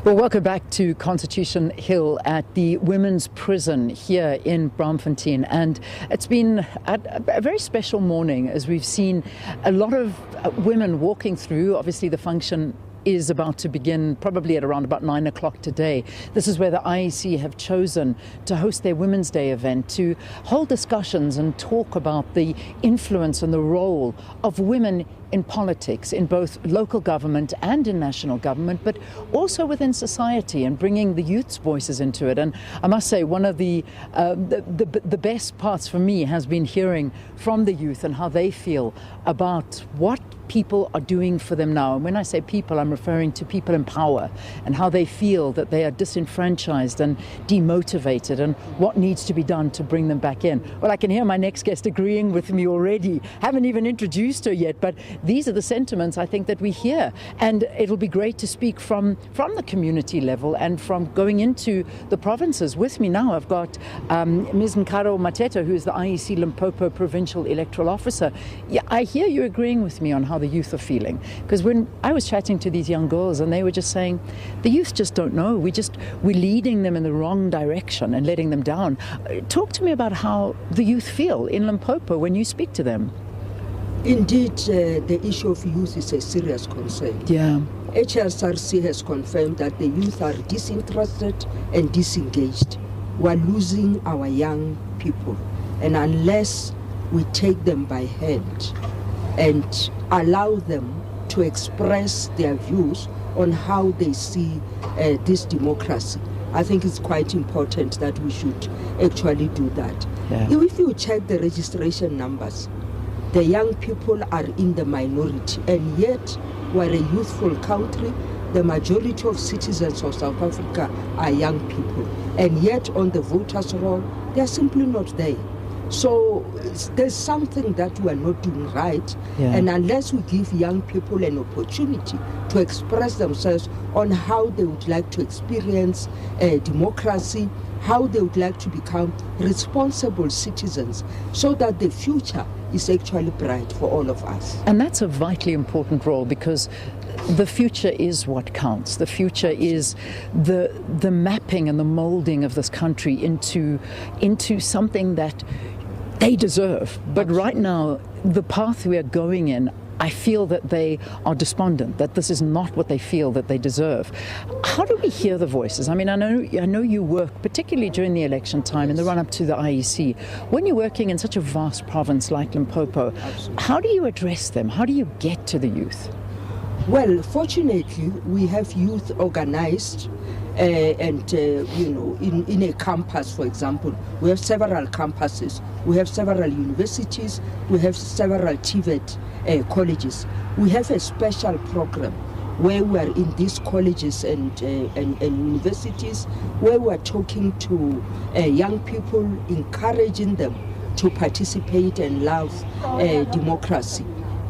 Well, welcome back to Constitution Hill at the Women's Prison here in Braamfontein. And it's been a very special morning as we've seen a lot of women walking through. Obviously, the function is about to begin probably at around about 9 o'clock today. This is where the IEC have chosen to host their Women's Day event, to hold discussions and talk about the influence and the role of women in politics, in both local government and in national government, but also within society, and bringing the youth's voices into it. And I must say, one of the best parts for me has been hearing from the youth and how they feel about what people are doing for them now. And when I say people, I'm referring to people in power, and how they feel that they are disenfranchised and demotivated, and what needs to be done to bring them back in. Well, I can hear my next guest agreeing with me already. Haven't even introduced her yet, but these are the sentiments I think that we hear. And it'll be great to speak from the community level and from going into the provinces. With me now, I've got Ms. Nkaro Matela, who is the IEC Limpopo Provincial Electoral Officer. Yeah, I hear you agreeing with me on how the youth are feeling, because when I was chatting to these young girls, and they were just saying the youth just don't know, we're leading them in the wrong direction and letting them down. Talk to me about how the youth feel in Limpopo when you speak to them. Indeed, the issue of youth is a serious concern. Yeah. HSRC has confirmed that the youth are disinterested and disengaged. We're losing our young people, and unless we take them by hand and allow them to express their views on how they see this democracy, I think it's quite important that we should actually do that. Yeah. If you check the registration numbers, the young people are in the minority, and yet we're a youthful country. The majority of citizens of South Africa are young people, and yet on the voters' roll, they're simply not there. So there's something that we're not doing right, yeah. And unless we give young people an opportunity to express themselves on how they would like to experience democracy, how they would like to become responsible citizens, so that the future is actually bright for all of us. And that's a vitally important role, because the future is what counts. The future is the mapping and the molding of this country into something that they deserve. But right now, the path we are going in, I feel that they are despondent, that this is not what they feel that they deserve. How do we hear the voices? I mean, I know you work, particularly during the election time, in the run-up to the IEC. When you're working in such a vast province like Limpopo, how do you address them? How do you get to the youth? Well, fortunately, we have youth organized and in a campus, for example. We have several campuses. We have several universities. We have several TVET colleges. We have a special program where we are in these colleges and universities, where we are talking to young people, encouraging them to participate and love democracy.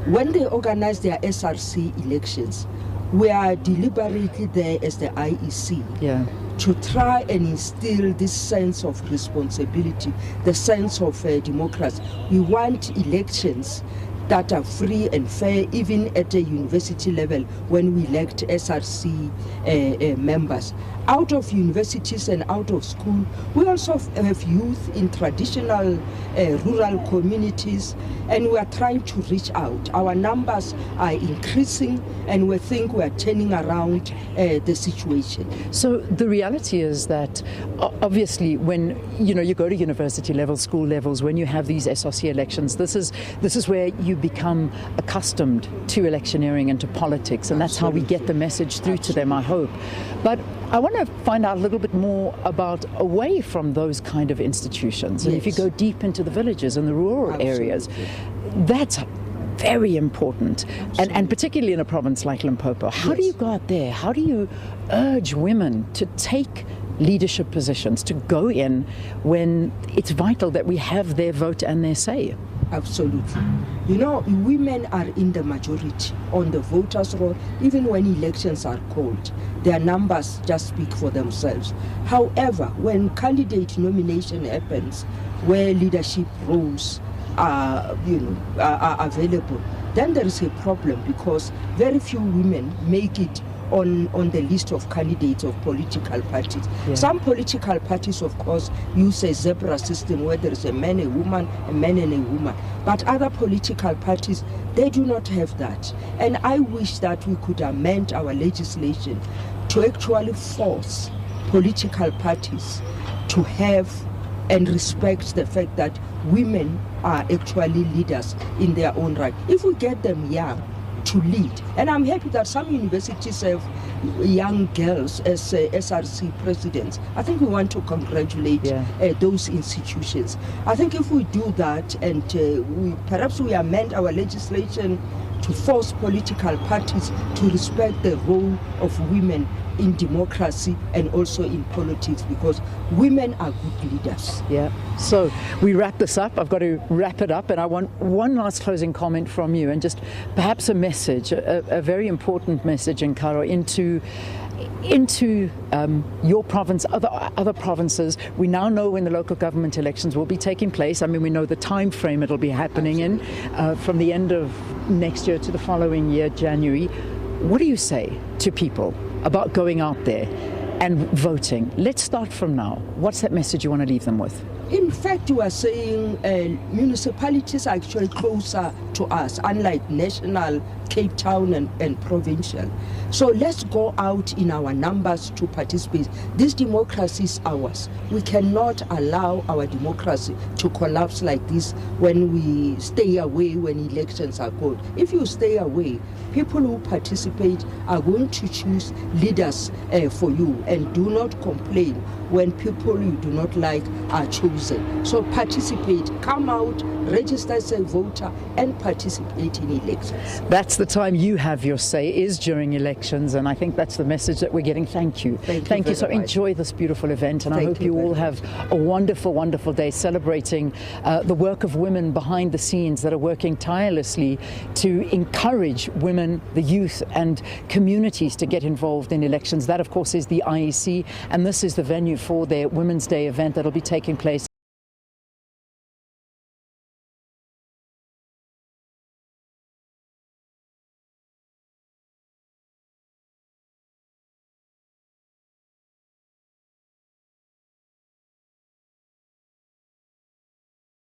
When they organize their SRC elections, we are deliberately there as the IEC, yeah, to try and instill this sense of responsibility, the sense of democracy. We want elections that are free and fair, even at a university level when we elect SRC members. Out of universities and out of school, we also have youth in traditional rural communities, and we are trying to reach out. Our numbers are increasing, and we think we are turning around the situation. So the reality is that obviously when you go to university levels, school levels, when you have these SRC elections, this is where you become accustomed to electioneering and to politics, and that's how we get the message through to them, I hope. But I want to find out a little bit more about away from those kind of institutions. And if you go deep into the villages and the rural areas, that's very important. And particularly in a province like Limpopo. How do you go out there? How do you urge women to take leadership positions, to go in when it's vital that we have their vote and their say? Absolutely. Women are in the majority on the voters' roll. Even when elections are called, their numbers just speak for themselves. However, when candidate nomination happens, where leadership roles are available, then there is a problem, because very few women make it on the list of candidates of political parties. Yeah. Some political parties, of course, use a zebra system where there is a man, a woman, a man and a woman. But other political parties, they do not have that. And I wish that we could amend our legislation to actually force political parties to have and respect the fact that women are actually leaders in their own right. If we get them young to lead, and I'm happy that some universities have young girls as SRC presidents. I think we want to congratulate those institutions. I think if we do that and perhaps we amend our legislation to force political parties to respect the role of women in democracy and also in politics, because women are good leaders. Yeah. So we wrap this up. I've got to wrap it up, and I want one last closing comment from you, and just perhaps a message, a very important message, Nkaro, into your province, other provinces. We now know when the local government elections will be taking place. I mean, we know the time frame it'll be happening in, from the end of next year to the following year, January. What do you say to people about going out there and voting? Let's start from now. What's that message you want to leave them with? In fact, you are saying municipalities are actually closer to us, unlike national, Cape Town and provincial. So let's go out in our numbers to participate. This democracy is ours. We cannot allow our democracy to collapse like this when we stay away when elections are called. If you stay away, people who participate are going to choose leaders for you, and do not complain when people you do not like are chosen. So participate, come out, register as a voter and participate in elections. That's the time you have your say, is during elections, and I think that's the message that we're getting. Thank you. Thank you So very much. enjoy this beautiful event, and I Thank hope you you all very have a wonderful, wonderful day celebrating the work of women behind the scenes that are working tirelessly to encourage women, the youth and communities to get involved in elections. That, of course, is the IEC, and this is the venue for their Women's Day event that will be taking place